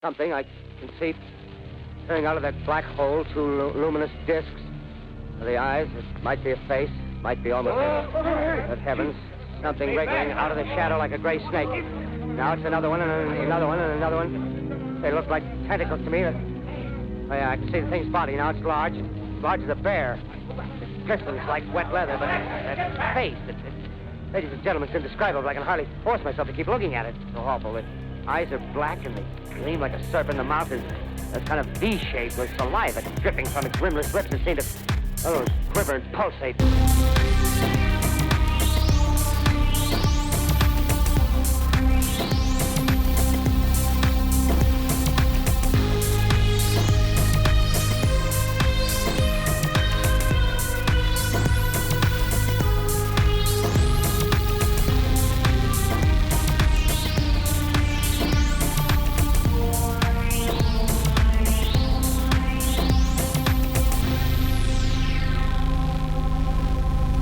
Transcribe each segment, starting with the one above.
Something I can see turning out of that black hole, two luminous discs. The eyes, it might be a face, might be almost but heavens, something wriggling out of the shadow like a gray snake. Now it's another one, and another one, and another one. They look like tentacles to me. Oh, yeah, I can see the thing's body now. It's large as a bear. It glistens like wet leather, but that face, ladies and gentlemen, it's indescribable. I can hardly force myself to keep looking at it. It's so awful. The eyes are black, and they gleam like a serpent. The mouth is kind of V-shaped with saliva dripping from its rimless lips that seem to quiver and pulsate.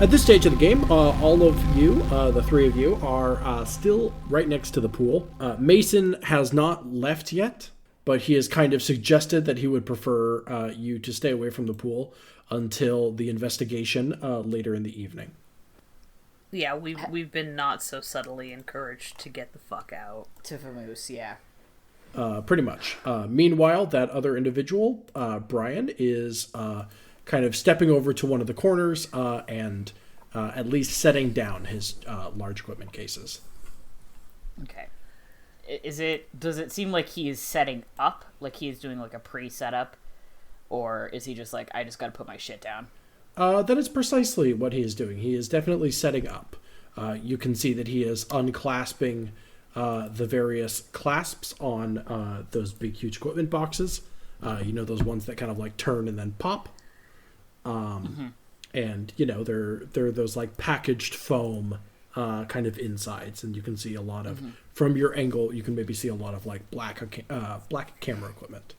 At this stage of the game, all of you, the three of you, are still right next to the pool. Mason has not left yet, but he has kind of suggested that he would prefer you to stay away from the pool until the investigation later in the evening. Yeah, we've been not so subtly encouraged to get the fuck out. To Vamoose, yeah. Pretty much. Meanwhile, that other individual, Brian, is kind of stepping over to one of the corners and at least setting down his large equipment cases. Okay. Does it seem like he is setting up? Like he is doing like a pre-setup? Or is he just like, I just gotta put my shit down? That is precisely what he is doing. He is definitely setting up. You can see that he is unclasping the various clasps on those big, huge equipment boxes. Those ones that kind of like turn and then pop. And they're those like packaged foam kind of insides, and you can see a lot of from your angle you can maybe see a lot of like black camera equipment.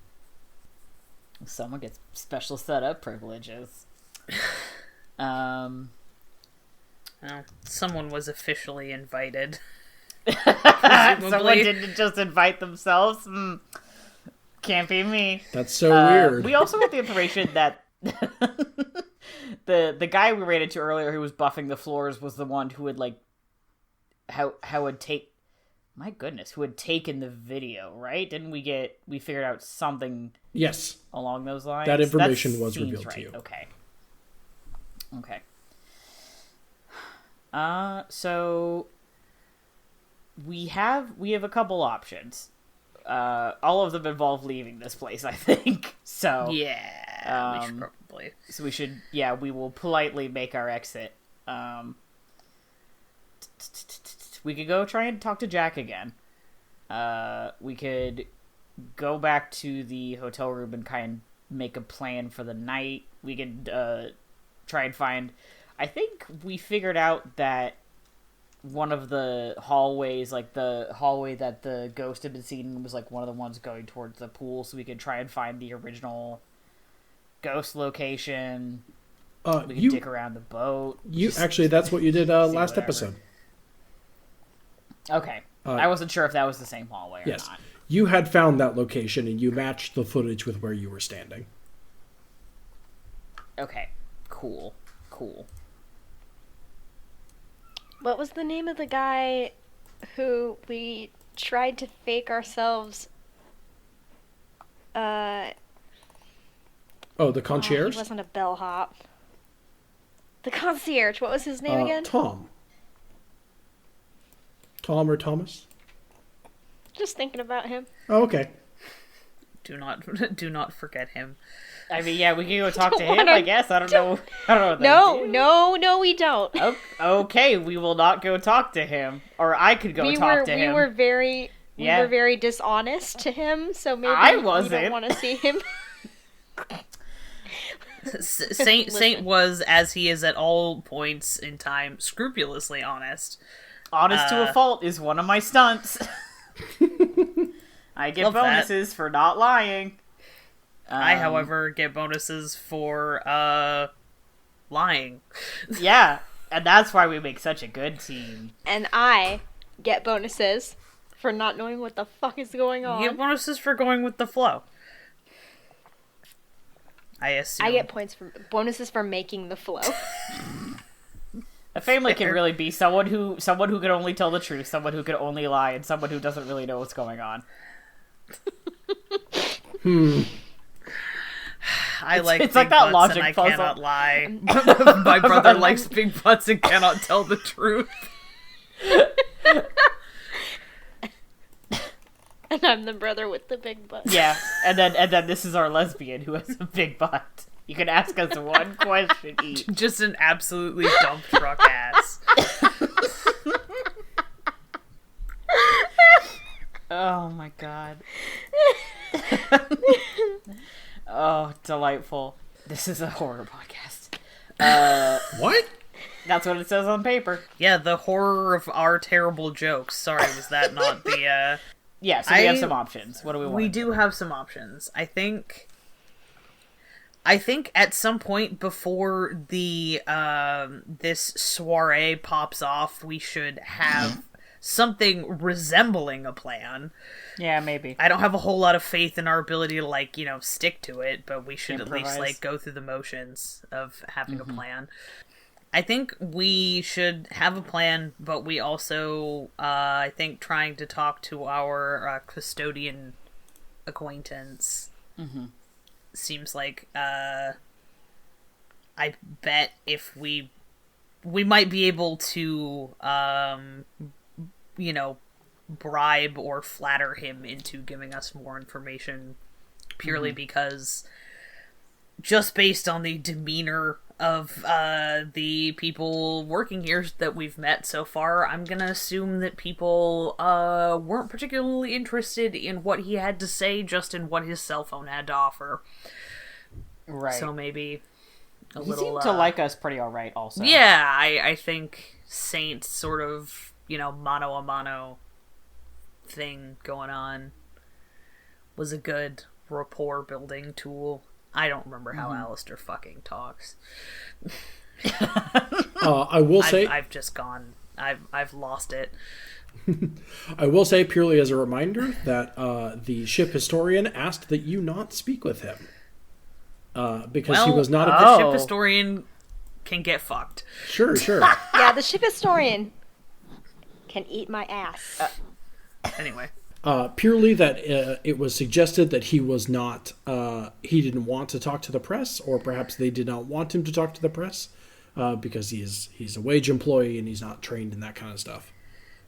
Someone gets special setup privileges. Well, someone was officially invited. Someone didn't just invite themselves. Can't be me. That's so weird. We also got the information that the guy we ran into earlier who was buffing the floors was the one who would like who had taken the video, right? Didn't we figured out something along those lines? That information was revealed to you. Okay. So we have a couple options. All of them involve leaving this place, I think. So yeah, we should probably. So we will politely make our exit. We could go try and talk to Jack again. We could go back to the hotel room and kind of make a plan for the night. We could try and find. I think we figured out that one of the hallways, like the hallway that the ghost had been seen, was like one of the ones going towards the pool, so we could try and find the original ghost location. We could dig around the boat. That's what you did last episode. Okay. I wasn't sure if that was the same hallway or not. You had found that location and you matched the footage with where you were standing. Okay. Cool. What was the name of the guy who we tried to fake ourselves? The concierge? He wasn't a bellhop. The concierge. What was his name again? Tom or Thomas? Just thinking about him. Oh, okay. Do not forget him. I mean, yeah, we can go talk to him, I guess. I don't know. No, we don't. Okay, we will not go talk to him. Or I could go talk to him. We were very dishonest to him, so maybe I we don't want to see him. Saint was, as he is at all points in time, scrupulously honest. Honest to a fault is one of my stunts. I get bonuses for not lying. I, however, get bonuses for lying. Yeah, and that's why we make such a good team. And I get bonuses for not knowing what the fuck is going on. You get bonuses for going with the flow. I assume. I get bonuses for making the flow. A family can really be someone who can only tell the truth, someone who can only lie, and someone who doesn't really know what's going on. It's like big that butts logic and I puzzle. cannot lie. My brother likes big butts and cannot tell the truth. And I'm the brother with the big butt. Yeah, and then this is our lesbian who has a big butt. You can ask us one question each. Just an absolutely dump truck ass. Oh my god. Oh, delightful. This is a horror podcast. What? That's what it says on paper. Yeah, the horror of our terrible jokes. Sorry, was that not the, Yeah, so we have some options. What do we want? We do have some options. I think at some point before the this soiree pops off, we should have something resembling a plan. Yeah, maybe. I don't have a whole lot of faith in our ability to, like, you know, stick to it, but we should Improvise. at least, like, go through the motions of having a plan. I think we should have a plan, but we also, I think, trying to talk to our custodian acquaintance seems like, I bet if we might be able to, you know, bribe or flatter him into giving us more information purely because just based on the demeanor of the people working here that we've met so far, I'm gonna assume that people weren't particularly interested in what he had to say, just in what his cell phone had to offer. Right. So maybe a He little... seemed to like us pretty alright also. Yeah, I think Saint sort of, you know, mano-a-mano thing going on was a good rapport building tool. I don't remember how Alistair fucking talks. I will say... I've just gone... I've lost it. I will say, purely as a reminder, that the ship historian asked that you not speak with him. Because he was not a... The ship historian can get fucked. Sure. Yeah, the ship historian can eat my ass. Anyway. Purely that it was suggested that he was not... he didn't want to talk to the press, or perhaps they did not want him to talk to the press, because he's a wage employee and he's not trained in that kind of stuff.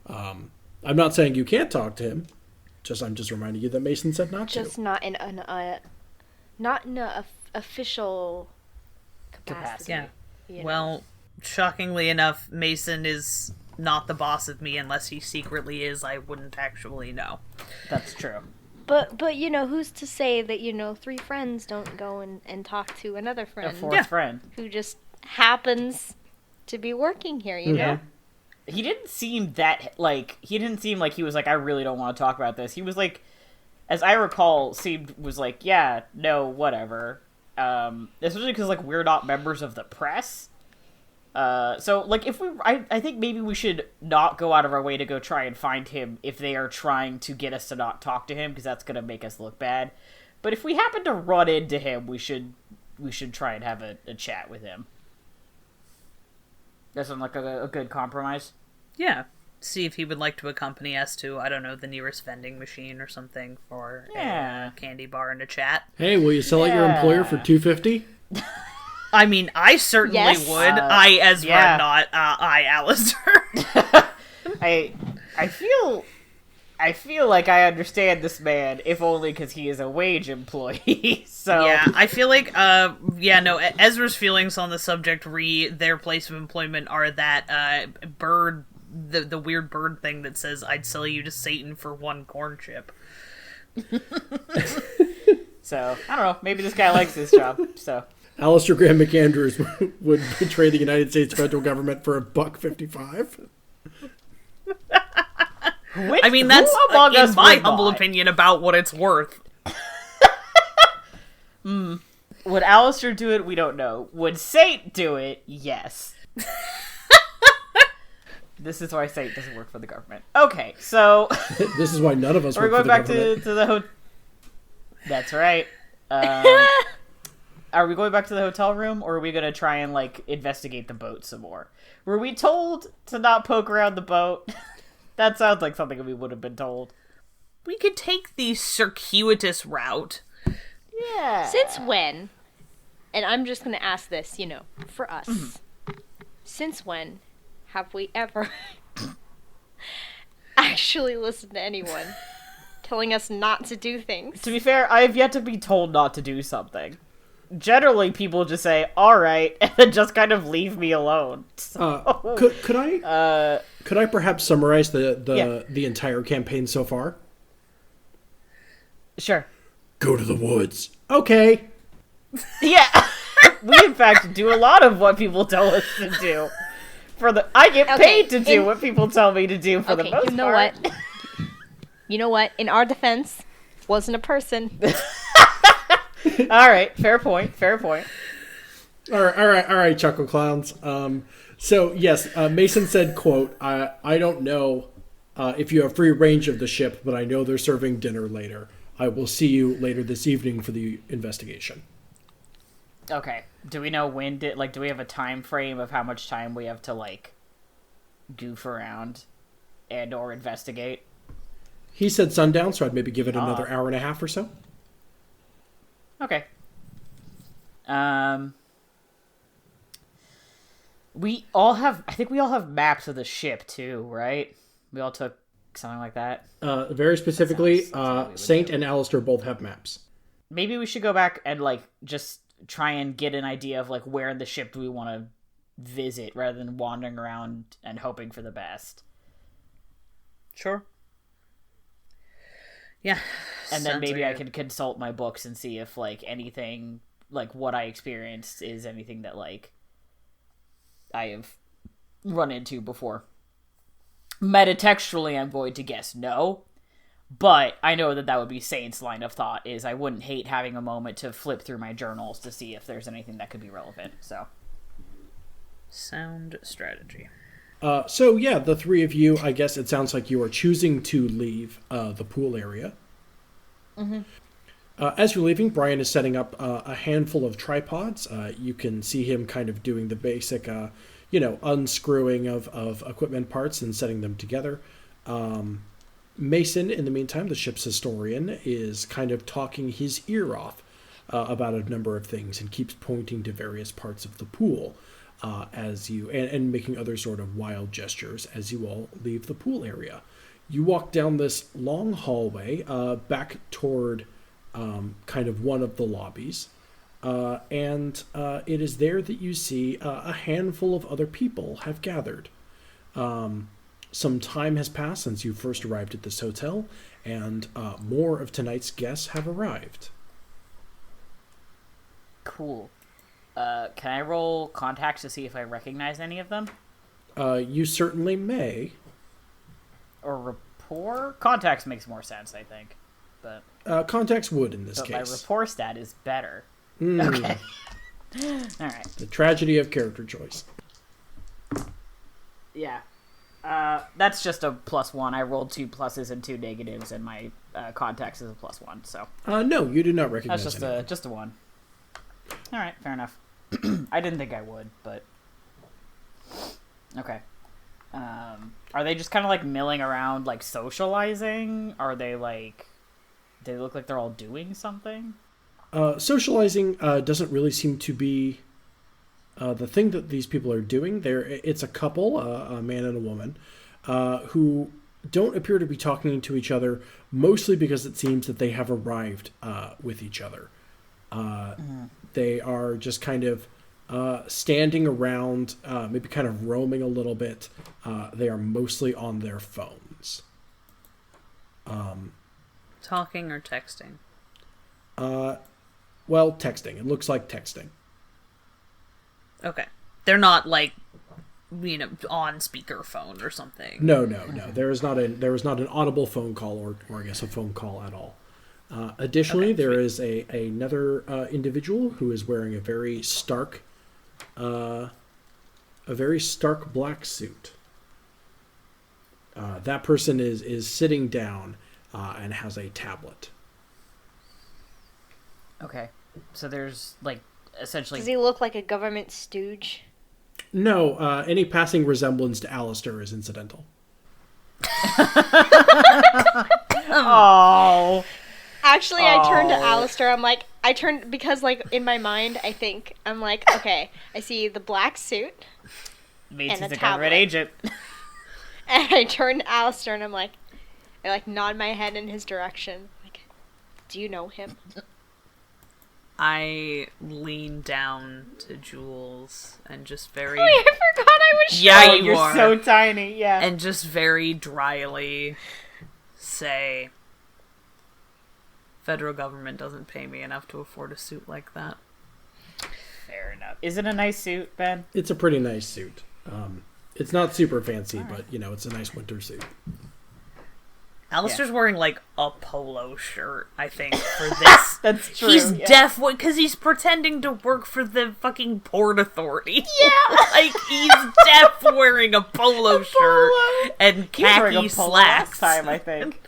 I'm not saying you can't talk to him. I'm just reminding you that Mason said not to. Just not in an official capacity. Yeah. You know? Well, shockingly enough, Mason is not the boss of me unless he secretly is. I wouldn't actually know. That's true. But you know, who's to say that, you know, three friends don't go and talk to another friend A fourth friend. who just happens to be working here, you know? He didn't seem like he was like, I really don't want to talk about this. He was like, as I recall, was like, yeah, no, whatever. Especially because, like, we're not members of the press. So, like, I think maybe we should not go out of our way to go try and find him if they are trying to get us to not talk to him, because that's going to make us look bad. But if we happen to run into him, we should try and have a chat with him. That sounds like a good compromise. Yeah. See if he would like to accompany us to, I don't know, the nearest vending machine or something for a candy bar and a chat. Hey, will you sell out your employer for $250? I mean, I certainly Yes. would. I, Ezra, not I, Alistair. I feel like I understand this man, if only because he is a wage employee. So yeah, I feel like, Ezra's feelings on the subject their place of employment are that bird, the weird bird thing that says, I'd sell you to Satan for one corn chip. So, I don't know, maybe this guy likes this job, so... Alistair Graham McAndrews would betray the United States federal government for $1.55. I mean, that's, in my humble opinion, about what it's worth. Would Alistair do it? We don't know. Would Saint do it? Yes. This is why I say it doesn't work for the government. Okay, so This is why none of us are we work going for the back government. to the hotel? That's right. Are we going back to the hotel room, or are we going to try and, like, investigate the boat some more? Were we told to not poke around the boat? That sounds like something we would have been told. We could take the circuitous route. Yeah. Since when, and I'm just going to ask this, for us, since when have we ever actually listened to anyone telling us not to do things? To be fair, I have yet to be told not to do something. Generally, people just say, alright, and then just kind of leave me alone. So, Could I perhaps summarize the entire campaign so far? Sure. Go to the woods. Okay. Yeah. We, in fact, do a lot of what people tell us to do. I get paid to do what people tell me to do for the most part. What? You know what? In our defense, wasn't a person. All right, fair point. All right, Chuckle Clowns. So yes, Mason said, "quote I don't know if you have free range of the ship, but I know they're serving dinner later. I will see you later this evening for the investigation." Okay. Do we know when do we have a time frame of how much time we have to, like, goof around and or investigate? He said sundown, so I'd maybe give it another hour and a half or so. Okay. We all have maps of the ship too, right? We all took something like that. Very specifically, That's how we would Saint do it. and Alistair both have maps. Maybe we should go back and, like, just try and get an idea of, like, where in the ship do we want to visit rather than wandering around and hoping for the best. Sure. Yeah. And then sounds maybe like I can consult my books and see if, like, anything, like, what I experienced is anything that, like, I have run into before. Metatextually, I'm going to guess no. But I know that would be Saint's line of thought, is I wouldn't hate having a moment to flip through my journals to see if there's anything that could be relevant, so. Sound strategy. So yeah, the three of you, I guess it sounds like you are choosing to leave the pool area. Mm-hmm. As you're leaving, Brian is setting up a handful of tripods. You can see him kind of doing the basic, unscrewing of equipment parts and setting them together. Mason, in the meantime, the ship's historian, is kind of talking his ear off about a number of things and keeps pointing to various parts of the pool as you and making other sort of wild gestures as you all leave the pool area. You walk down this long hallway back toward kind of one of the lobbies, and it is there that you see a handful of other people have gathered. Some time has passed since you first arrived at this hotel, and more of tonight's guests have arrived. Cool. Can I roll contacts to see if I recognize any of them? You certainly may. Or rapport? Contacts makes more sense, I think. But Contacts would in this my case. rapport stat is better. Mm. Okay. Alright. The tragedy of character choice. Yeah. That's just a +1. I rolled 2 pluses and 2 negatives, and my contacts is a +1, so. No, you do not recognize That's anyone. just a 1. Alright, fair enough. I didn't think I would, but... Okay. Are they just kind of, like, milling around, like, socializing? Are they, like... They look like they're all doing something? Socializing doesn't really seem to be the thing that these people are doing. It's a couple, a man and a woman, who don't appear to be talking to each other, mostly because it seems that they have arrived with each other. They are just kind of standing around, maybe kind of roaming a little bit. They are mostly on their phones. Talking or texting? Well, texting. It looks like texting. Okay. They're not, like, on speakerphone or something. No. There is not an audible phone call or I guess a phone call at all. Additionally, Okay, there is another individual who is wearing a very stark black suit. That person is sitting down and has a tablet. Okay. So there's, like, essentially... Does he look like a government stooge? No, any passing resemblance to Alistair is incidental. Oh. Actually, I turned to Alistair. Because, like, in my mind, I'm like, okay, I see the black suit. Means And he's a a government tablet. agent. And I turn to Alistair and I nod my head in his direction. Like, do you know him? I lean down to Jules and just very... Oh, I forgot I was short. Yeah, Oh, you you're are. so tiny, yeah. And just very dryly say, federal government doesn't pay me enough to afford a suit like that. Fair enough. Is it a nice suit, Ben? It's a pretty nice suit. It's not super fancy, but, it's a nice winter suit. Alistair's wearing, like, a polo shirt, I think, for this. That's true. He's yeah. deaf because he's pretending to work for the fucking Port Authority. Yeah. Like, he's deaf wearing a polo shirt and He was wearing khaki a polo slacks. last time, I think.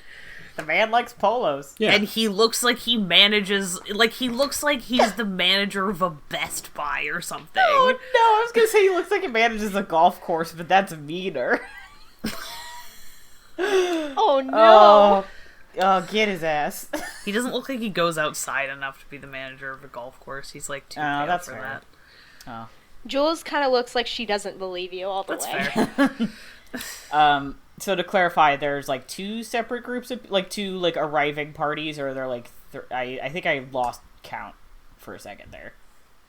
The man likes polos. Yeah. And he looks like he manages, like, he looks like he's the manager of a Best Buy or something. Oh, no, I was gonna say he looks like he manages a golf course, but that's meaner. Oh, no. Oh, get his ass. He doesn't look like he goes outside enough to be the manager of a golf course. He's, like, too pale that's for fair. that. Jules kind of looks like she doesn't believe you all the That's way. fair. So to clarify, there's, like, two separate groups of, like, two, like, arriving parties, or they're, like, I think I lost count for a second there.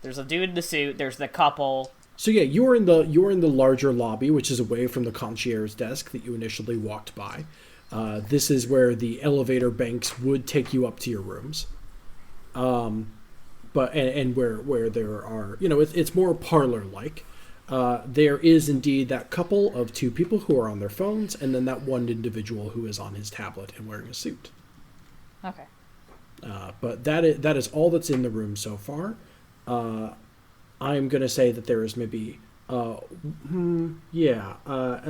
There's a dude in the suit, there's the couple. So yeah, you're in the larger lobby, which is away from the concierge desk that you initially walked by. This is where the elevator banks would take you up to your rooms. But where there are, it's more parlor-like. There is indeed that couple of two people who are on their phones, and then that one individual who is on his tablet and wearing a suit. Okay. But that is all that's in the room so far. I'm going to say that there is maybe, at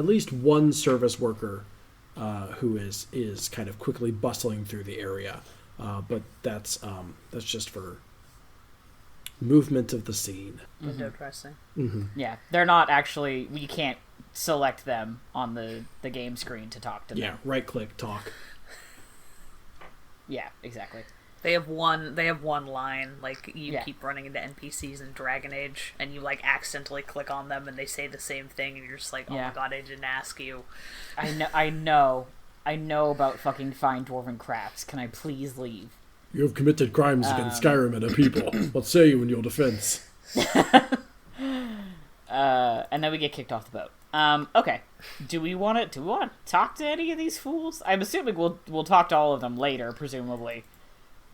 least one service worker who is kind of quickly bustling through the area. But that's just for movement of the scene. Window dressing. Yeah, they're not actually, we can't select them on the game screen to talk to them. Yeah, right-click, talk. Yeah, exactly. They have one line, like, you Yeah. keep running into NPCs in Dragon Age, and you, like, accidentally click on them, and they say the same thing, and you're just like, oh Yeah. my god, I didn't ask you. I know about fucking fine dwarven crafts. Can I please leave? You have committed crimes against Skyrim and her people. What say you in your defense? And then we get kicked off the boat. Okay. Do we want to talk to any of these fools? I'm assuming we'll talk to all of them later, presumably.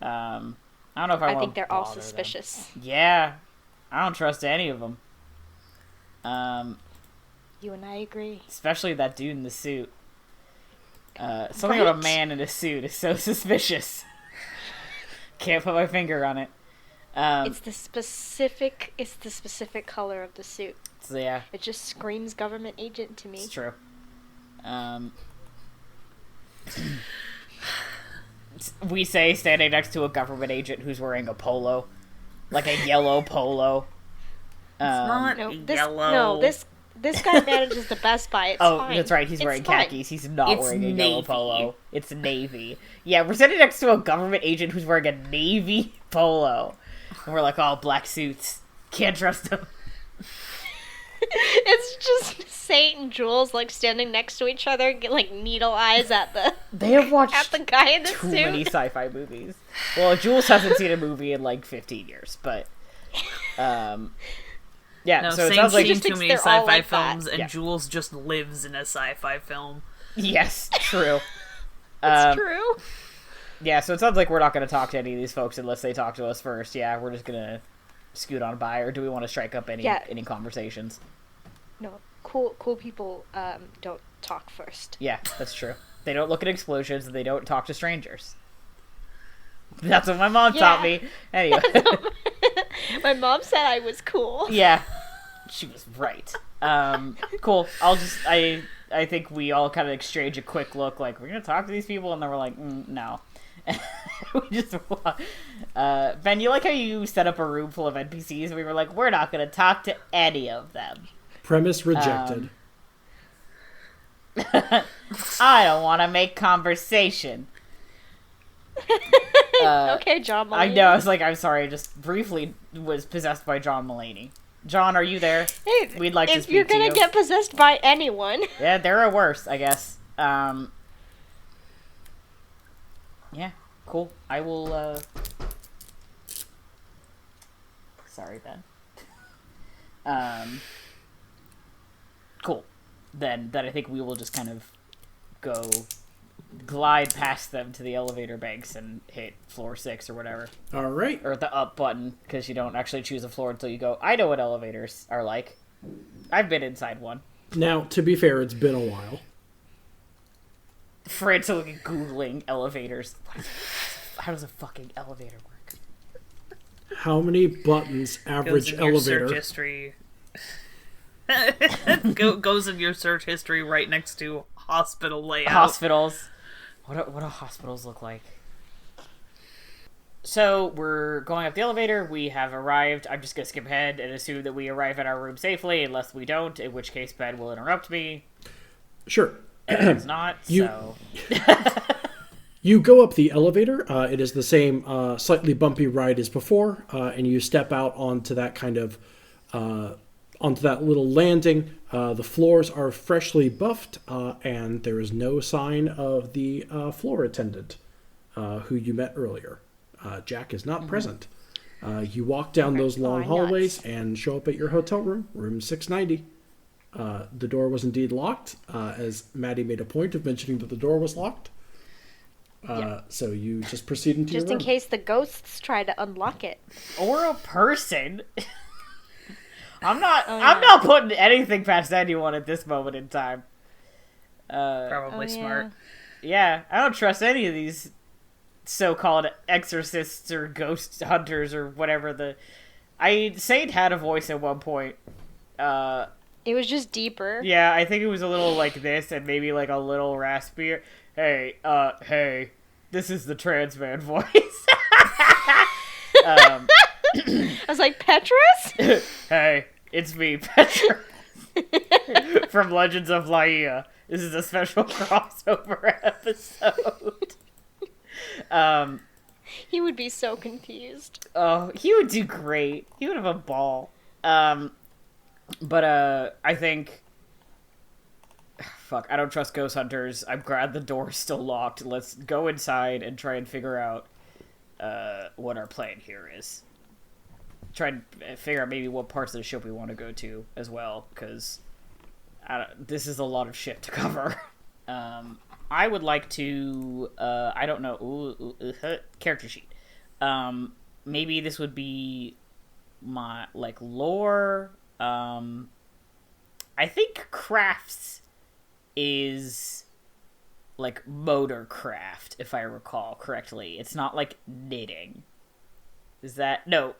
I don't know if I want think to they're all bother them. suspicious. Yeah. I don't trust any of them. You and I agree. Especially that dude in the suit. Something about a man in a suit is so suspicious. Can't put my finger on it. It's the specific color of the suit. So yeah, It just screams government agent to me. it's true. We say standing next to a government agent who's wearing a polo, like a yellow polo. Not yellow. This guy manages the Best Buy. It's Oh, fine. that's right. He's It's wearing fine. khakis. He's not It's wearing a yellow navy. polo. It's navy. Yeah, we're sitting next to a government agent who's wearing a navy polo, and we're like, "Oh, black suits. Can't trust him." It's just Saint and Jules like standing next to each other, get like needle eyes at the They have watched at the guy in the too suit. many sci-fi movies. Well, Jules hasn't seen a movie in like 15 years, but yeah. No, so it Saint's sounds like seen just too thinks many they're all sci-fi like that. films, and Yeah. Jules just lives in a sci-fi film. yes, true. It's true. Yeah, so it sounds like we're not going to talk to any of these folks unless they talk to us first. Yeah, we're just gonna scoot on by, or do we want to strike up any conversations? No, cool people don't talk first. Yeah, that's true. They don't look at explosions, and they don't talk to strangers. That's what my mom taught Yeah. me. Anyway, My mom said I was cool. yeah, she was right. Cool. I think we all kind of exchange a quick look, like, we're going to talk to these people? And then we're like, no. We just Ben, you like how you set up a room full of NPCs and we were like, we're not going to talk to any of them. Premise rejected. I don't want to make conversation. Okay, John Mulaney. I know, I was like, I'm sorry, I just briefly was possessed by John Mulaney. John, are you there? Hey, We'd like to if speak you're to gonna you. get possessed by anyone. Yeah, there are worse, I guess. Yeah, cool. I will, Sorry, Ben. Cool. Then I think we will just kind of glide past them to the elevator banks and hit floor 6 or whatever. All right. Or the up button, because you don't actually choose a floor until you go, I know what elevators are like. I've been inside one. Now, to be fair, it's been a while. Frantically Googling elevators. How does a fucking elevator work? How many buttons average Goes in your elevator? search history. Goes in your search history right next to hospital layout. Hospitals. What do hospitals look like? So, we're going up the elevator. We have arrived. I'm just going to skip ahead and assume that we arrive at our room safely, unless we don't, in which case Ben will interrupt me. Sure. And it's not, so... You go up the elevator. It is the same slightly bumpy ride as before, and you step out onto that kind of... onto that little landing. The floors are freshly buffed, and there is no sign of the floor attendant who you met earlier. Jack is not present. You walk down those long hallways and show up at your hotel room, room 690. The door was indeed locked, as Maddie made a point of mentioning that the door was locked. So you just proceed into your room. Just in case the ghosts try to unlock it. Or a person. I'm not putting anything past anyone at this moment in time. Probably smart. Yeah, I don't trust any of these so-called exorcists or ghost hunters or whatever Saint had a voice at one point. It was just deeper. Yeah, I think it was a little like this and maybe like a little raspier. Hey, this is the trans man voice. I was like, Petrus? Hey, it's me, Petrus. From Legends of Laia. This is a special crossover episode. He would be so confused. Oh, he would do great. He would have a ball. But I think... Fuck, I don't trust ghost hunters. I'm glad the door's still locked. Let's go inside and try and figure out what our plan here is. Try and figure out maybe what parts of the ship we want to go to as well, because this is a lot of shit to cover. I would like to, I don't know, character sheet. Maybe this would be my, like, lore. I think crafts is, like, motor craft, if I recall correctly. It's not, like, knitting. Is that... No,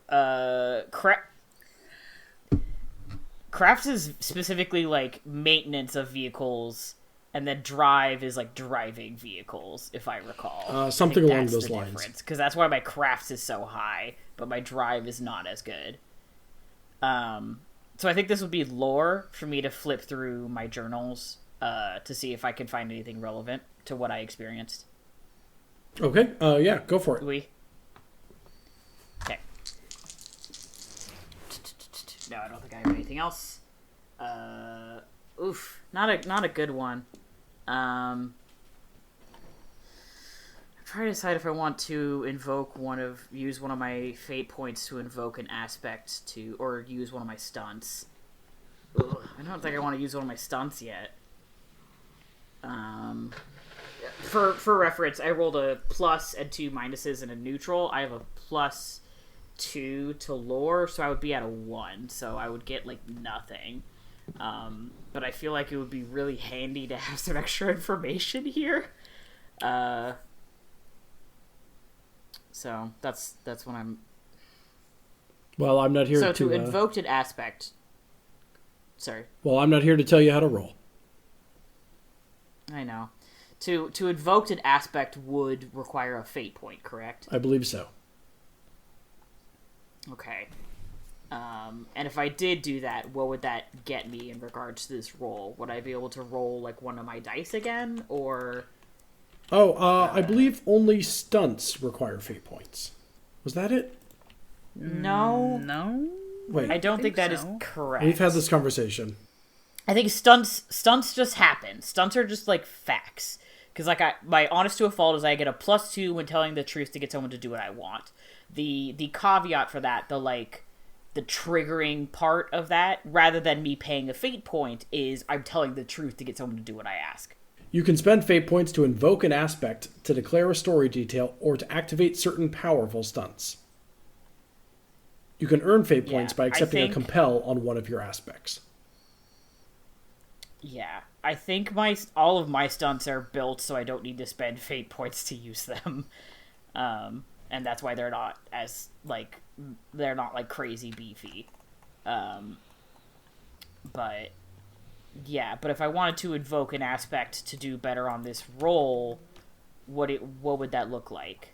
crafts is specifically, like, maintenance of vehicles, and then drive is, like, driving vehicles, if I recall. Something along those lines. Because that's why my crafts is so high, but my drive is not as good. So I think this would be lore for me to flip through my journals to see if I can find anything relevant to what I experienced. Okay, yeah, go for it. Okay. No, I don't think I have anything else. Not a good one. I'm trying to decide if I want to use one of my fate points to invoke an aspect or use one of my stunts. I don't think I want to use one of my stunts yet. For reference, I rolled a plus and 2 minuses and a neutral. I have a +2 to lore, so I would be at a 1, so I would get, like, nothing. But I feel like it would be really handy to have some extra information here. So that's what I'm... Well, I'm not here to... So to invoke an aspect... Sorry. Well, I'm not here to tell you how to roll. I know. To invoke an aspect would require a fate point, correct? I believe so. Okay. And if I did do that, what would that get me in regards to this roll? Would I be able to roll, like, one of my dice again, or... I believe only stunts require fate points. Was that it? No. No? Wait, I don't think that is so. correct. we've had this conversation. I think stunts just happen. Stunts are just, like, facts. Because, like, my honest to a fault is I get a +2 when telling the truth to get someone to do what I want. The caveat for that, the triggering part of that, rather than me paying a fate point, is I'm telling the truth to get someone to do what I ask. You can spend fate points to invoke an aspect, to declare a story detail, or to activate certain powerful stunts. You can earn fate points by accepting a compel on one of your aspects. Yeah, I think all of my stunts are built so I don't need to spend fate points to use them. And that's why they're not as, like, crazy beefy. But, yeah, but if I wanted to invoke an aspect to do better on this roll, what would that look like?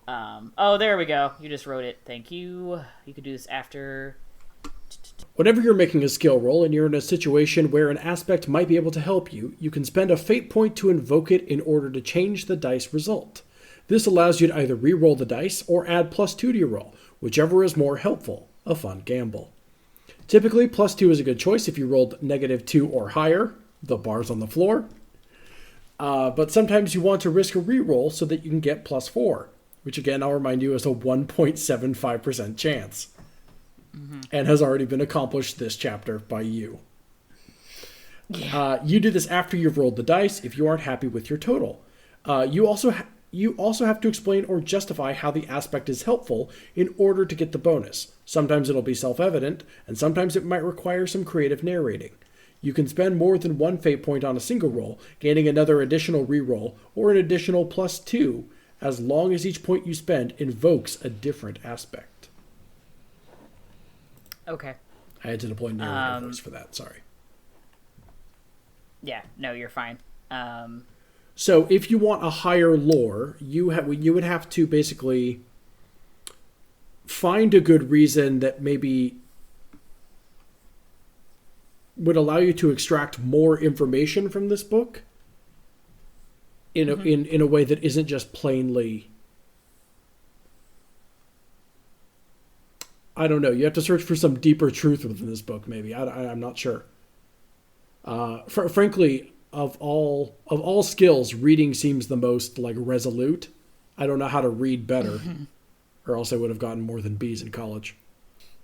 Oh, there we go. You just wrote it. Thank you. You could do this after... Whenever you're making a skill roll and you're in a situation where an aspect might be able to help you, you can spend a fate point to invoke it in order to change the dice result. This allows you to either re-roll the dice or add +2 to your roll, whichever is more helpful. A fun gamble. Typically, +2 is a good choice if you rolled -2 or higher. The bar's on the floor. But sometimes you want to risk a re-roll so that you can get +4, which again, I'll remind you, is a 1.75% chance. Mm-hmm. And has already been accomplished this chapter by you. Yeah. You do this after you've rolled the dice if you aren't happy with your total. You also have to explain or justify how the aspect is helpful in order to get the bonus. Sometimes it'll be self-evident, and sometimes it might require some creative narrating. You can spend more than one fate point on a single roll, gaining another additional reroll, or an additional +2, as long as each point you spend invokes a different aspect. Okay. I had to deploy narrative voice for that, sorry. Yeah, no, you're fine. So if you want a higher lore, you would have to basically find a good reason that maybe would allow you to extract more information from this book in a way that isn't just plainly... I don't know. You have to search for some deeper truth within this book, maybe. I'm not sure. Frankly, of all skills, reading seems the most, like, resolute. I don't know how to read better, or else I would have gotten more than B's in college.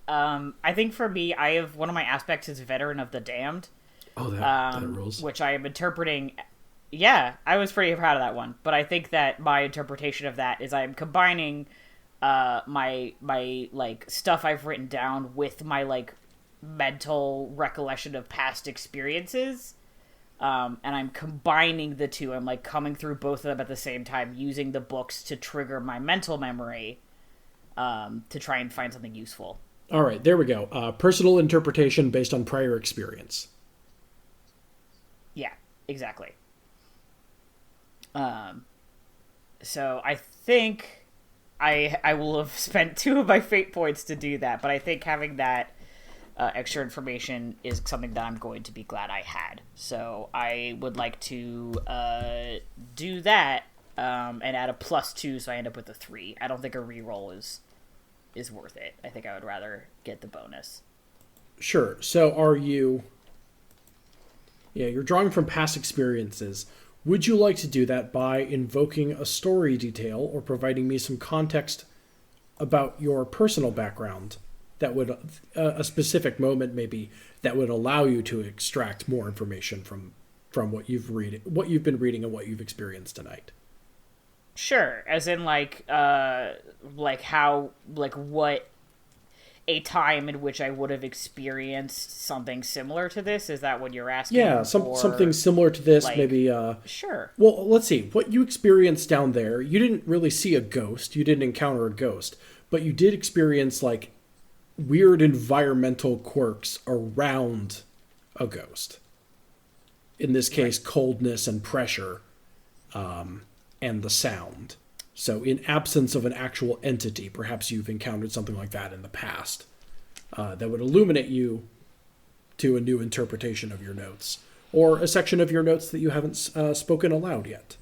I think for me, I have one of my aspects is Veteran of the Damned. Oh, that rules. Which I am interpreting... Yeah, I was pretty proud of that one. But I think that my interpretation of that is I'm combining... my like stuff I've written down with my like mental recollection of past experiences, and I'm combining the two. I'm like coming through both of them at the same time, using the books to trigger my mental memory, to try and find something useful. All right, there we go. Personal interpretation based on prior experience. Yeah, exactly. So I think. I will have spent 2 of my fate points to do that, but I think having that extra information is something that I'm going to be glad I had. So I would like to do that and add a +2, so I end up with a 3. I don't think a reroll is worth it. I think I would rather get the bonus. Sure. So are you... Yeah, you're drawing from past experiences. Would you like to do that by invoking a story detail or providing me some context about your personal background that would, a specific moment maybe, that would allow you to extract more information from what you've been reading and what you've experienced tonight? Sure, as in like how, like what a time in which I would have experienced something similar to this? Is that what you're asking? Yeah, something similar to this, like, maybe. Sure. Well, let's see. What you experienced down there, you didn't really see a ghost. You didn't encounter a ghost. But you did experience, like, weird environmental quirks around a ghost. in this case, coldness and pressure, and the sound. So in absence of an actual entity, perhaps you've encountered something like that in the past, that would illuminate you to a new interpretation of your notes, or a section of your notes that you haven't spoken aloud yet.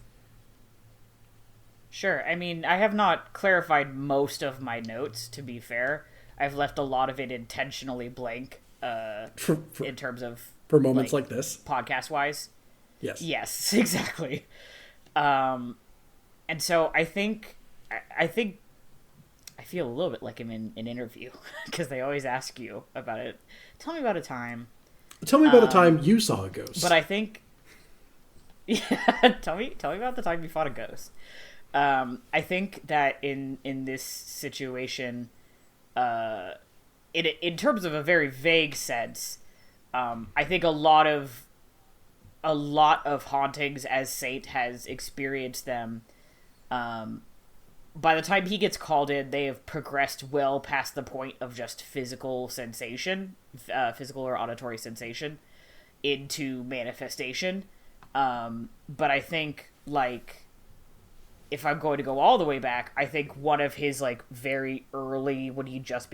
Sure. I mean, I have not clarified most of my notes, to be fair. I've left a lot of it intentionally blank, in terms of... For moments like this? Podcast-wise. Yes. Yes, exactly. And so I think... I feel a little bit like I'm in an interview, because they always ask you about it. Tell me about a time. Tell me about a time you saw a ghost. But I think... Yeah, tell me about the time you fought a ghost. I think that in this situation, in terms of a very vague sense, I think a lot of hauntings, as Saint has experienced them, by the time he gets called in, they have progressed well past the point of just physical sensation, physical or auditory sensation, into manifestation. But I think, like, if I'm going to go all the way back, I think one of his, like, very early, when he just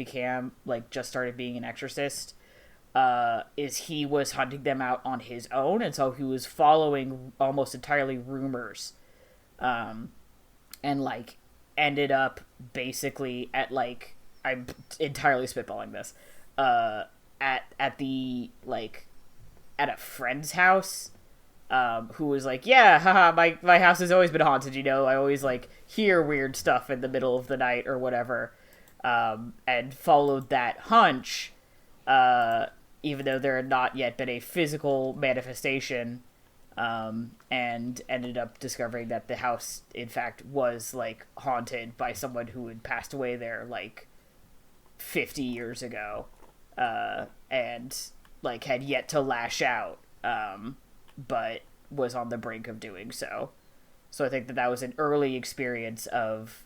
started being an exorcist, is he was hunting them out on his own, and so he was following almost entirely rumors, and, like, ended up basically at, like, I'm entirely spitballing this, at the, like, at a friend's house, who was like, yeah, haha, my house has always been haunted, you know, I always, like, hear weird stuff in the middle of the night or whatever, and followed that hunch, even though there had not yet been a physical manifestation, and ended up discovering that the house, in fact, was, like, haunted by someone who had passed away there, like, 50 years ago, and, like, had yet to lash out, but was on the brink of doing so. So I think that was an early experience of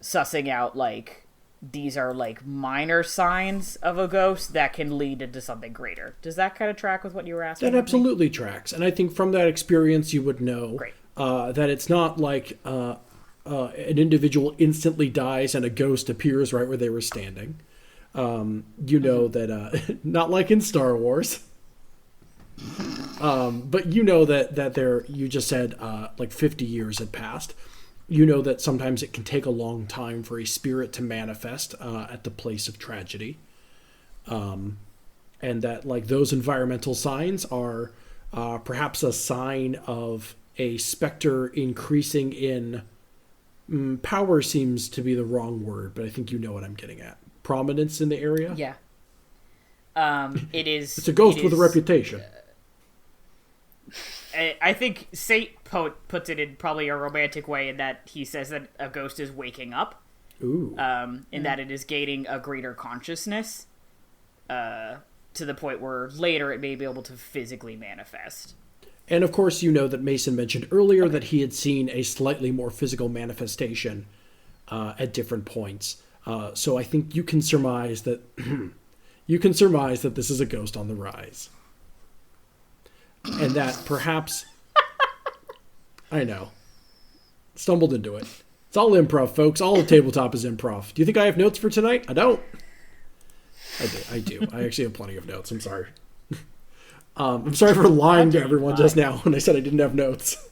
sussing out, like, these are, like, minor signs of a ghost that can lead into something greater. Does that kind of track with what you were asking? That absolutely tracks. And I think from that experience you would know that it's not like an individual instantly dies and a ghost appears right where they were standing. You know that, not like in Star Wars... but you know that there, you just said, like 50 years had passed. You know that sometimes it can take a long time for a spirit to manifest at the place of tragedy. And that, like, those environmental signs are perhaps a sign of a specter increasing in power seems to be the wrong word, but I think you know what I'm getting at. Prominence in the area? Yeah. It is... It's a ghost with a reputation. I think Saint puts it in probably a romantic way, in that he says that a ghost is waking up. Ooh. In that it is gaining a greater consciousness, to the point where later it may be able to physically manifest. And of course, you know that Mason mentioned earlier that he had seen a slightly more physical manifestation at different points. So I think you can surmise that this is a ghost on the rise. And that perhaps... I know. Stumbled into it. It's all improv, folks. All of tabletop is improv. Do you think I have notes for tonight? I don't. I do. I actually have plenty of notes. I'm sorry. I'm sorry for lying to everyone just now when I said I didn't have notes.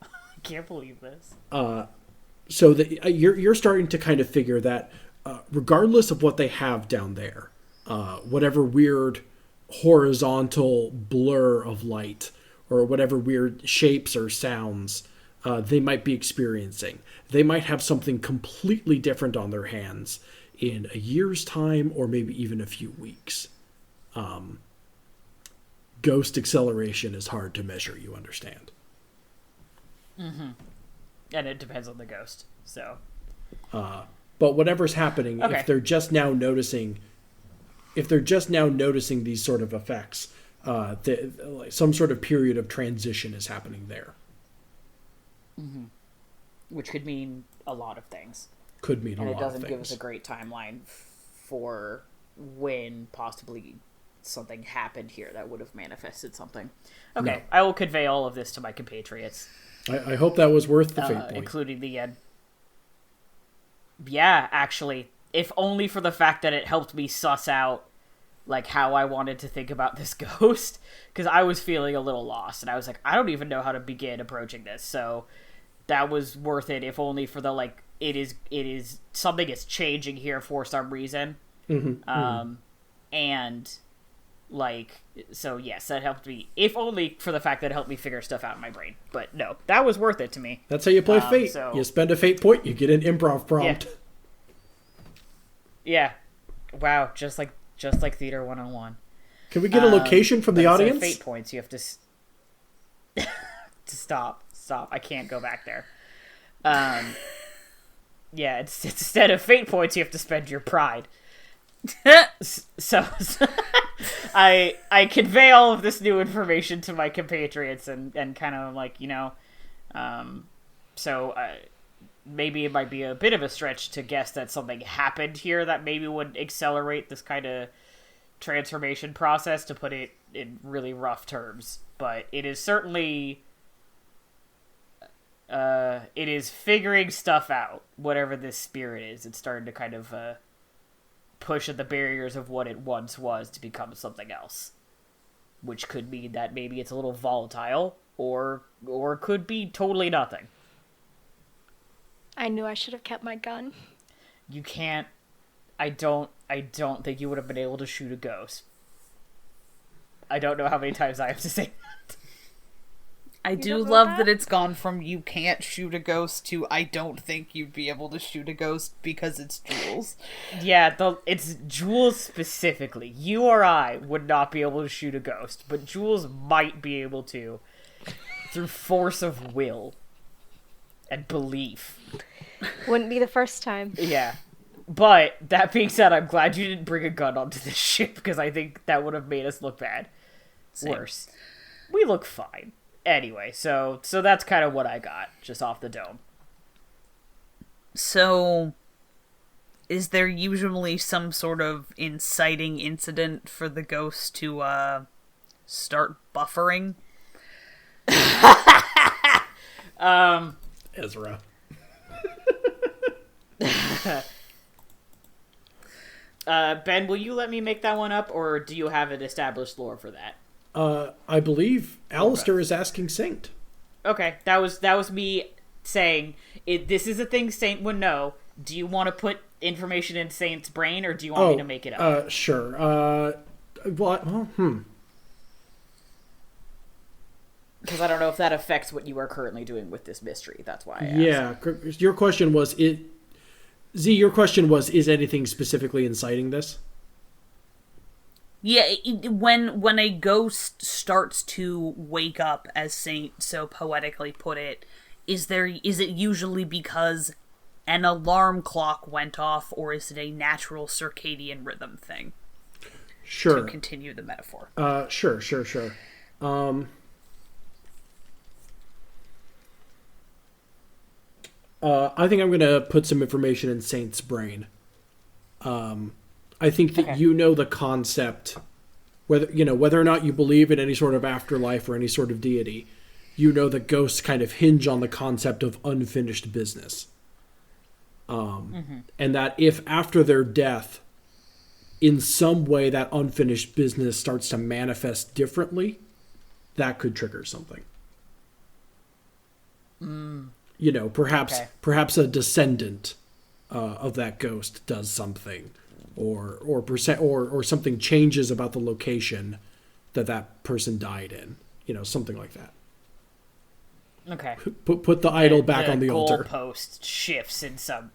I can't believe this. So you're starting to kind of figure that regardless of what they have down there, whatever weird horizontal blur of light or whatever weird shapes or sounds they might be experiencing, they might have something completely different on their hands in a year's time or maybe even a few weeks. Ghost acceleration is hard to measure, you understand. Mm-hmm. And it depends on the ghost, so. But whatever's happening, if they're just now noticing these sort of effects, some sort of period of transition is happening there. Mm-hmm. Which could mean a lot of things. Could mean a lot of things. And it doesn't give us a great timeline for when possibly something happened here that would have manifested something. Okay, No. I will convey all of this to my compatriots. I hope that was worth the fate point. Including the end. Yeah, actually. If only for the fact that it helped me suss out, like, how I wanted to think about this ghost. Because I was feeling a little lost, and I was like, I don't even know how to begin approaching this. So that was worth it, if only for the, like, it is something is changing here for some reason. And, like, so yes, that helped me, if only for the fact that it helped me figure stuff out in my brain. But no, that was worth it to me. That's how you play Fate. So, you spend a Fate point, you get an improv prompt. Yeah. Wow, just like Theater 101. Can we get a location from the audience? Fate points, you have to to stop. I can't go back there. Yeah, it's instead of fate points, you have to spend your pride. So I convey all of this new information to my compatriots and kind of like, maybe it might be a bit of a stretch to guess that something happened here that maybe would accelerate this kind of transformation process, to put it in really rough terms. But it is certainly... it is figuring stuff out, whatever this spirit is. It's starting to kind of push at the barriers of what it once was to become something else. Which could mean that maybe it's a little volatile, or could be totally nothing. I knew I should have kept my gun. You can't... I don't think you would have been able to shoot a ghost. I don't know how many times I have to say that. I do love that it's gone from you can't shoot a ghost to I don't think you'd be able to shoot a ghost because it's Jules. Yeah, it's Jules specifically. You or I would not be able to shoot a ghost, but Jules might be able to through force of will and belief. Wouldn't be the first time. Yeah. But, that being said, I'm glad you didn't bring a gun onto this ship, because I think that would have made us look bad. Same. Worse. We look fine. Anyway, so that's kind of what I got, just off the dome. So, is there usually some sort of inciting incident for the ghost to, start buffering? Ezra. Ben, will you let me make that one up, or do you have an established lore for that? I believe Alistair is asking Saint. Okay, that was me saying, this is a thing Saint would know. Do you want to put information in Saint's brain, or do you want me to make it up? Sure. Because I don't know if that affects what you are currently doing with this mystery. That's why I asked. Yeah, your question was, your question was, is anything specifically inciting this? Yeah, when a ghost starts to wake up, as Saint so poetically put it, is it usually because an alarm clock went off, or is it a natural circadian rhythm thing? Sure. To continue the metaphor. Sure. I think I'm going to put some information in Saint's brain. I think that you know the concept, whether or not you believe in any sort of afterlife or any sort of deity, you know that ghosts kind of hinge on the concept of unfinished business. And that if after their death, in some way that unfinished business starts to manifest differently, that could trigger something. Perhaps a descendant of that ghost does something, or something changes about the location that person died in. Something like that. Okay. Put the idol back on the altar. Goalpost shifts in some.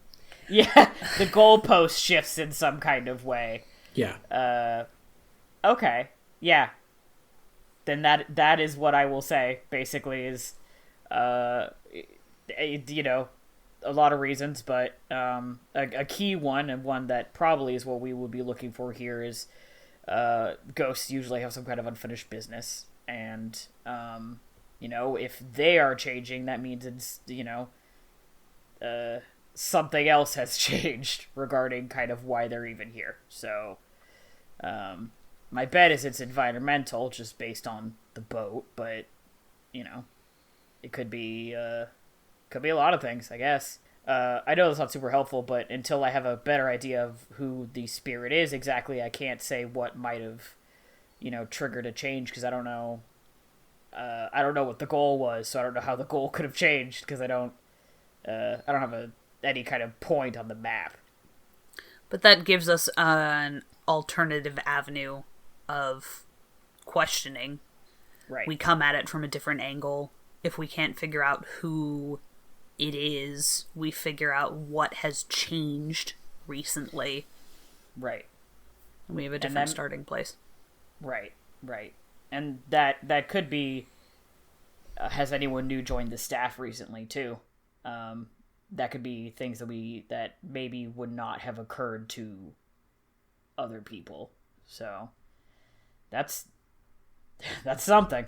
Yeah, the goalpost shifts in some kind of way. Yeah. Okay. Yeah. Then that is what I will say. Basically, is a lot of reasons, but a key one, and one that probably is what we would be looking for here, is ghosts usually have some kind of unfinished business, and if they are changing, that means it's something else has changed regarding kind of why they're even here. So My bet is it's environmental, just based on the boat, but, you know, it could be a lot of things, I guess. I know that's not super helpful, but until I have a better idea of who the spirit is exactly, I can't say what might have, you know, triggered a change, because I don't know. I don't know what the goal was, so I don't know how the goal could have changed, because I don't have any kind of point on the map. But that gives us an alternative avenue of questioning. Right. We come at it from a different angle. If we can't figure out who it is, we figure out what has changed recently. Right. And we have a different starting place. Right. And that could be, has anyone new joined the staff recently, too? That could be things that maybe would not have occurred to other people. So that's something.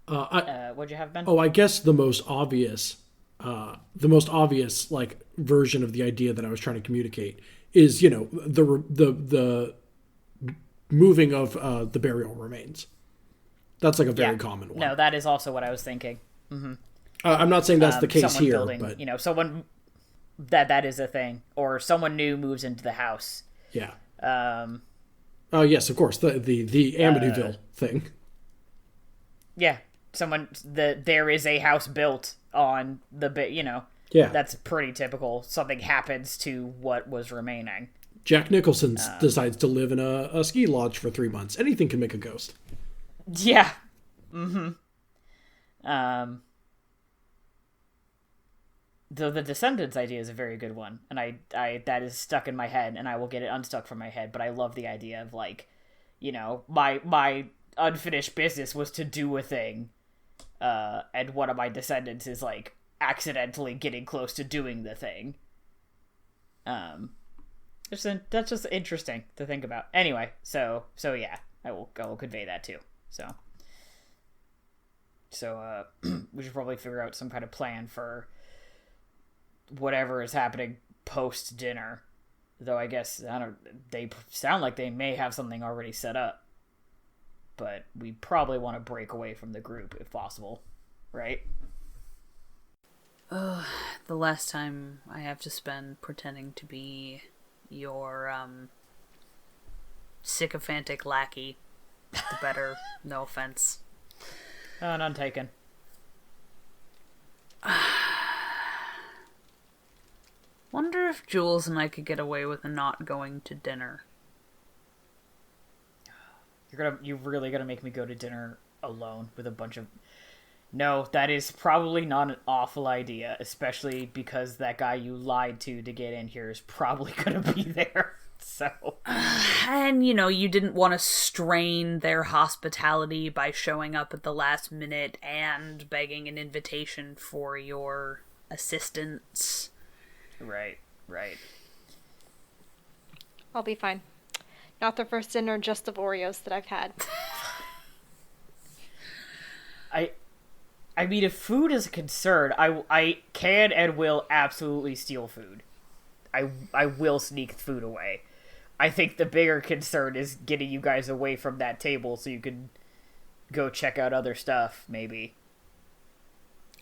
What'd you have, Ben? Oh, I guess the most obvious like version of the idea that I was trying to communicate is, you know, the moving of the burial remains. That's like a very common one. No, that is also what I was thinking. Mm-hmm. I'm not saying that's the case here, building, but you know, someone that is a thing, or someone new moves into the house. Yeah. Oh yes, of course, the Amityville thing. Yeah, there is a house built on the bit, you know. Yeah, that's pretty typical. Something happens to what was remaining. Jack Nicholson decides to live in a ski lodge for 3 months. Anything can make a ghost. Yeah. Mm-hmm. The Descendants idea is a very good one, and I that is stuck in my head, and I will get it unstuck from my head. But I love the idea of, like, you know, my unfinished business was to do a thing, and one of my descendants is, like, accidentally getting close to doing the thing. That's just interesting to think about. Anyway, so yeah, I will convey that too. So we should probably figure out some kind of plan for whatever is happening post dinner. Though I guess they sound like they may have something already set up. But we probably want to break away from the group if possible, right? The last time I have to spend pretending to be your sycophantic lackey, the better. No offense. None taken. Wonder if Jules and I could get away with not going to dinner. You're really gonna make me go to dinner alone with a bunch of... No, that is probably not an awful idea, especially because that guy you lied to get in here is probably gonna be there, so... And, you know, you didn't want to strain their hospitality by showing up at the last minute and begging an invitation for your assistance. Right. I'll be fine. Not the first dinner just of Oreos that I've had. I mean, if food is a concern, I can and will absolutely steal food. I will sneak food away. I think the bigger concern is getting you guys away from that table so you can go check out other stuff, maybe.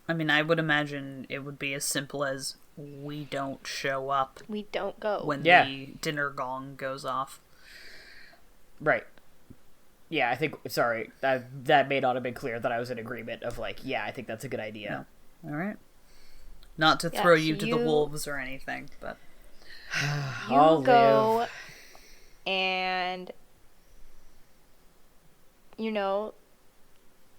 I mean, I would imagine it would be as simple as we don't show up. We don't go. When the dinner gong goes off. Right. Yeah, I think... Sorry, that may not have been clear that I was in agreement of, like, yeah, I think that's a good idea. Yeah. All right. Not to throw you to the wolves or anything, but... You go and, you know,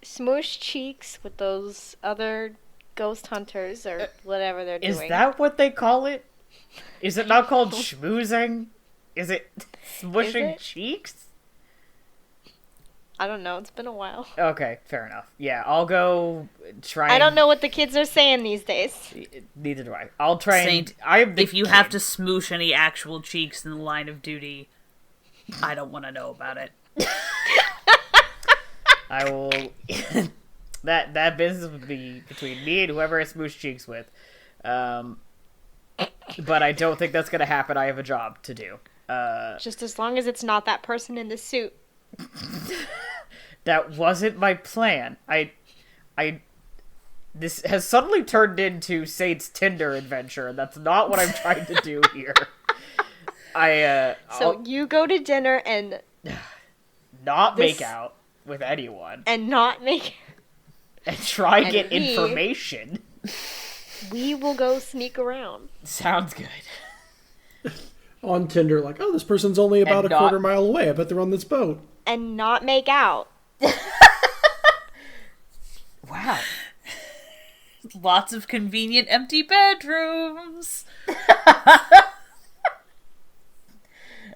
smoosh cheeks with those other ghost hunters or whatever they're doing. Is that what they call it? Is it not called schmoozing? Is it smushing cheeks? I don't know. It's been a while. Okay, fair enough. Yeah, I'll go try. I don't know what the kids are saying these days. Neither do I. I'll try. Saint, if you have to smoosh any actual cheeks in the line of duty, I don't want to know about it. I will. that business would be between me and whoever I smoosh cheeks with. But I don't think that's gonna happen. I have a job to do. Just as long as it's not that person in the suit. That wasn't my plan. This has suddenly turned into Saint's Tinder adventure, and that's not what I'm trying to do here. So you go to dinner and not make out with anyone. And not make... And try and get information. We will go sneak around. Sounds good. On Tinder, like, oh, this person's only about a quarter mile away. I bet they're on this boat. And not make out. Wow. Lots of convenient empty bedrooms.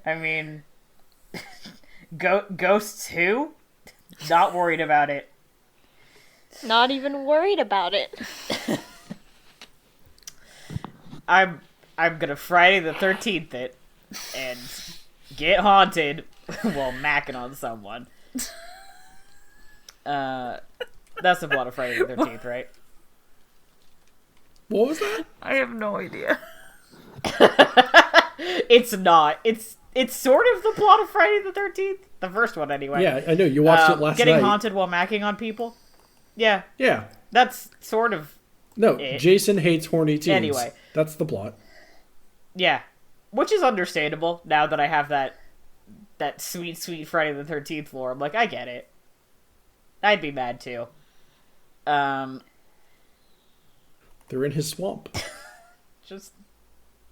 I mean, ghosts who? Not worried about it. Not even worried about it. I'm gonna Friday the 13th it and get haunted while macking on someone. That's the plot of Friday the 13th, right? What was that? I have no idea. It's not. It's sort of the plot of Friday the 13th. The first one, anyway. Yeah, I know. You watched it last night. Getting haunted while macking on people? Yeah. Yeah. That's sort of No, it. Jason hates horny teens. Anyway. That's the plot. Yeah. Which is understandable now that I have that sweet, sweet Friday the 13th lore. I'm like, I get it. I'd be mad too. They're in his swamp. Just,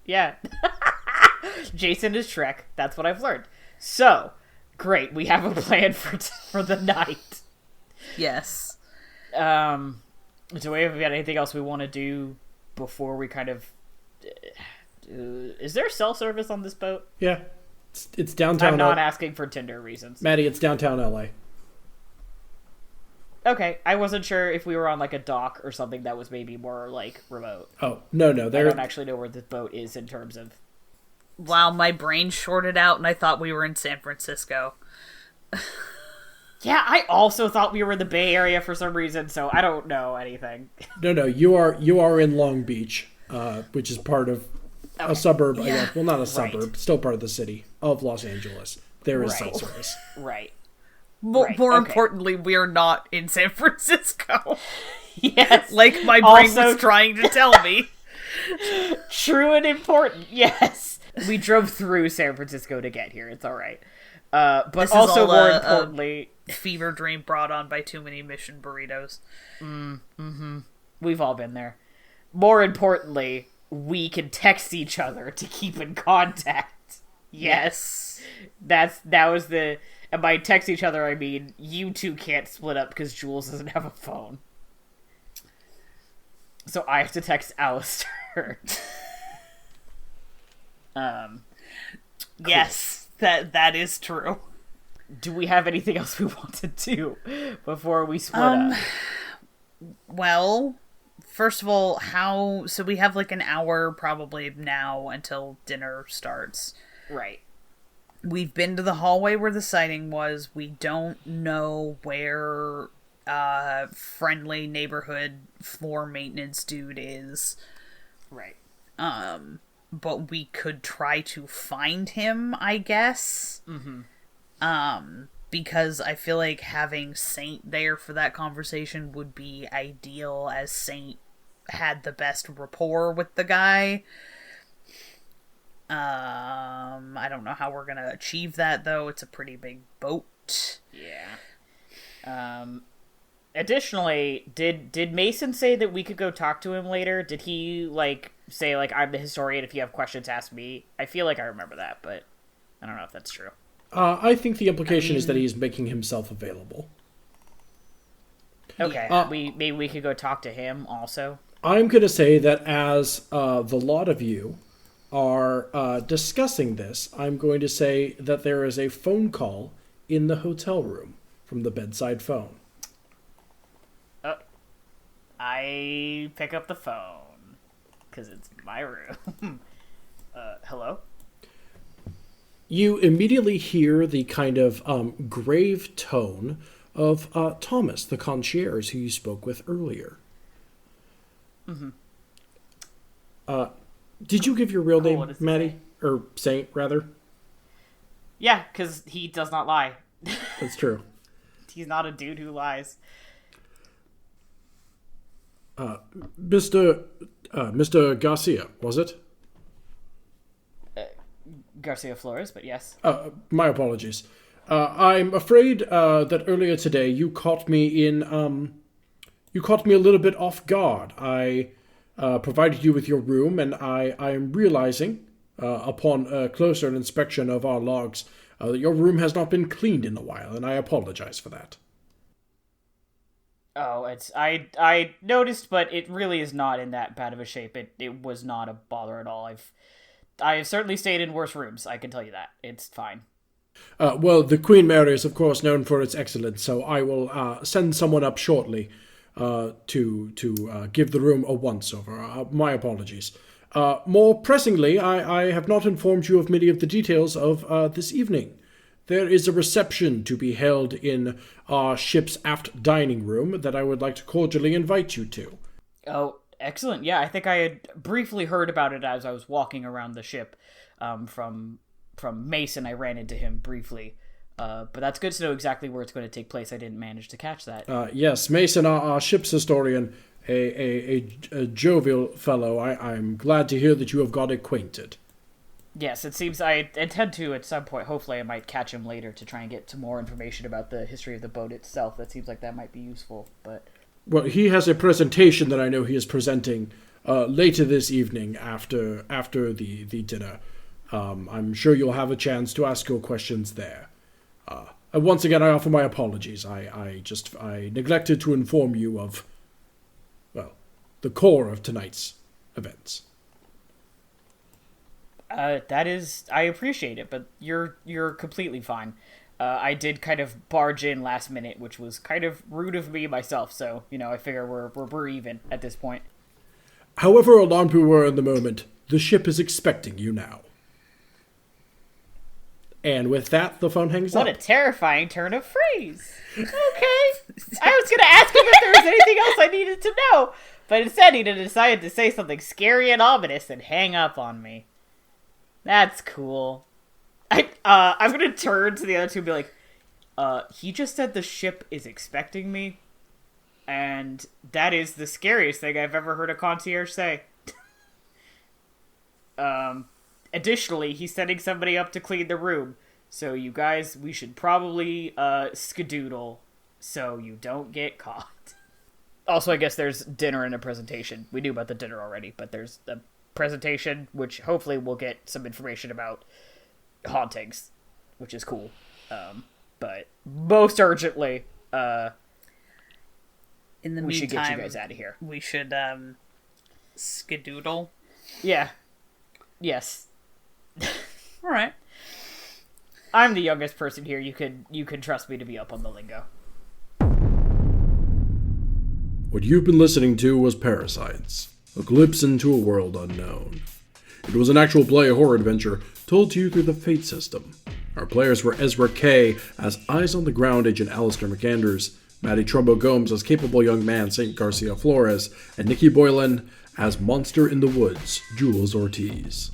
yeah. Jason is Shrek. That's what I've learned. So, great. We have a plan for the night. Yes. Do we have anything else we want to do before we kind of... is there cell service on this boat? Yeah. It's downtown. I'm not asking for Tinder reasons. Maddie, it's downtown LA. Okay, I wasn't sure if we were on like a dock or something that was maybe more like remote. Oh, no. I don't actually know where this boat is in terms of... Wow, my brain shorted out and I thought we were in San Francisco. Yeah, I also thought we were in the Bay Area for some reason, so I don't know anything. No, you are in Long Beach, which is part of a suburb, I guess. Well, not a suburb, still part of the city of Los Angeles. There is cell service. Right. More importantly, we are not in San Francisco. Yes. Like my brain was trying to tell me. True and important, yes. We drove through San Francisco to get here. It's all right. But this also, is all more importantly... fever dream brought on by too many mission burritos. We've all been there. More importantly, we can text each other to keep in contact. Yes. That was the... And by text each other, I mean you two can't split up because Jules doesn't have a phone. So I have to text Alistair. Yes, that is true. Do we have anything else we want to do before we split up? Well, first of all, so we have like an hour probably now until dinner starts. Right. We've been to the hallway where the sighting was. We don't know where friendly neighborhood floor maintenance dude is. Right. But we could try to find him, I guess. Because I feel like having Saint there for that conversation would be ideal, as Saint had the best rapport with the guy. I don't know how we're gonna achieve that, though. It's a pretty big boat. Yeah. Additionally, did Mason say that we could go talk to him later? Did he, like, say, like, I'm the historian, if you have questions, ask me? I feel like I remember that, but I don't know if that's true. I think the implication is that he's making himself available. Okay, maybe we could go talk to him also. I'm going to say that as the lot of you are discussing this, I'm going to say that there is a phone call in the hotel room from the bedside phone. I pick up the phone because it's my room. Hello? You immediately hear the kind of grave tone of Thomas, the concierge who you spoke with earlier. Did you give your real name, Maddie? Or Saint, rather? Yeah, because he does not lie. That's true. He's not a dude who lies. Mr. Garcia, was it? Garcia Flores, but yes. My apologies. I'm afraid that earlier today you caught me a little bit off guard. I provided you with your room, and I am realizing, upon a closer inspection of our logs, that your room has not been cleaned in a while, and I apologize for that. Oh, I noticed, but it really is not in that bad of a shape. It was not a bother at all. I have certainly stayed in worse rooms, I can tell you that. It's fine. Well, the Queen Mary is, of course, known for its excellence, so I will send someone up shortly to give the room a once-over. My apologies. More pressingly, I have not informed you of many of the details of this evening. There is a reception to be held in our ship's aft dining room that I would like to cordially invite you to. Oh, excellent. Yeah, I think I had briefly heard about it as I was walking around the ship. From Mason, I ran into him briefly. But that's good to know exactly where it's going to take place. I didn't manage to catch that. Yes, Mason, our ship's historian, a jovial fellow. I'm glad to hear that you have got acquainted. Yes, it seems I intend to at some point. Hopefully I might catch him later to try and get some more information about the history of the boat itself. That seems like that might be useful, but... Well, he has a presentation that I know he is presenting later this evening after the dinner. I'm sure you'll have a chance to ask your questions there. And once again, I offer my apologies. I neglected to inform you of, well, the core of tonight's events. That is, I appreciate it, but you're completely fine. I did kind of barge in last minute, which was kind of rude of me myself, so, I figure we're even at this point. However alarmed we were in the moment, the ship is expecting you now. And with that, the phone hangs up. What a terrifying turn of phrase. Okay. I was going to ask him if there was anything else I needed to know, but instead he decided to say something scary and ominous and hang up on me. That's cool. I'm going to turn to the other two and be like, he just said the ship is expecting me, and that is the scariest thing I've ever heard a concierge say. Additionally, he's sending somebody up to clean the room, so you guys, we should probably skedoodle so you don't get caught. Also, I guess there's dinner and a presentation. We knew about the dinner already, but there's a presentation, which hopefully we'll get some information about hauntings, which is cool. But most urgently, in the we should get you meantime, guys out of here. We should skedoodle. Yeah. Yes. All right. I'm the youngest person here. You can trust me to be up on the lingo. What you've been listening to was Parasites, a glimpse into a world unknown. It was an actual play horror adventure told to you through the Fate system. Our players were Ezra Kay as Eyes on the Ground agent Alistair McAndrews, Matty Trumbo Gomes as capable young man St. Garcia Flores, and Nikki Boylan as Monster in the Woods Jules Ortiz.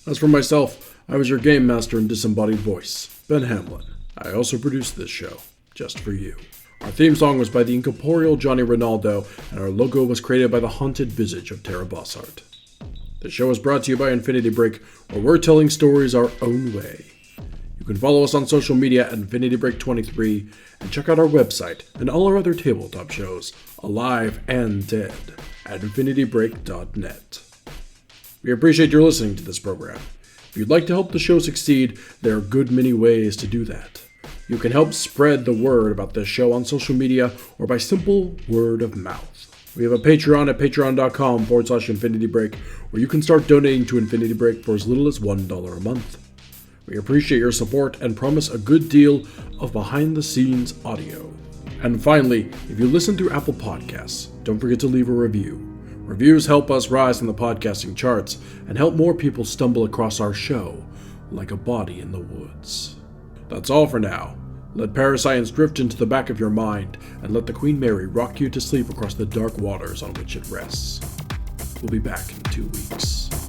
As for myself, I was your game master and disembodied voice, Ben Hamlin. I also produced this show, just for you. Our theme song was by the incorporeal Johnny Ronaldo, and our logo was created by the haunted visage of Tara Bossart. The show is brought to you by Infinity Break, where we're telling stories our own way. You can follow us on social media at Infinity Break 23, and check out our website and all our other tabletop shows, alive and dead, at infinitybreak.net. We appreciate your listening to this program. If you'd like to help the show succeed, there are a good many ways to do that. You can help spread the word about this show on social media or by simple word of mouth. We have a Patreon at patreon.com/infinitybreak, where you can start donating to Infinity Break for as little as $1 a month. We appreciate your support and promise a good deal of behind-the-scenes audio. And finally, if you listen through Apple Podcasts, don't forget to leave a review. Reviews help us rise in the podcasting charts and help more people stumble across our show like a body in the woods. That's all for now. Let parascience drift into the back of your mind and let the Queen Mary rock you to sleep across the dark waters on which it rests. We'll be back in 2 weeks.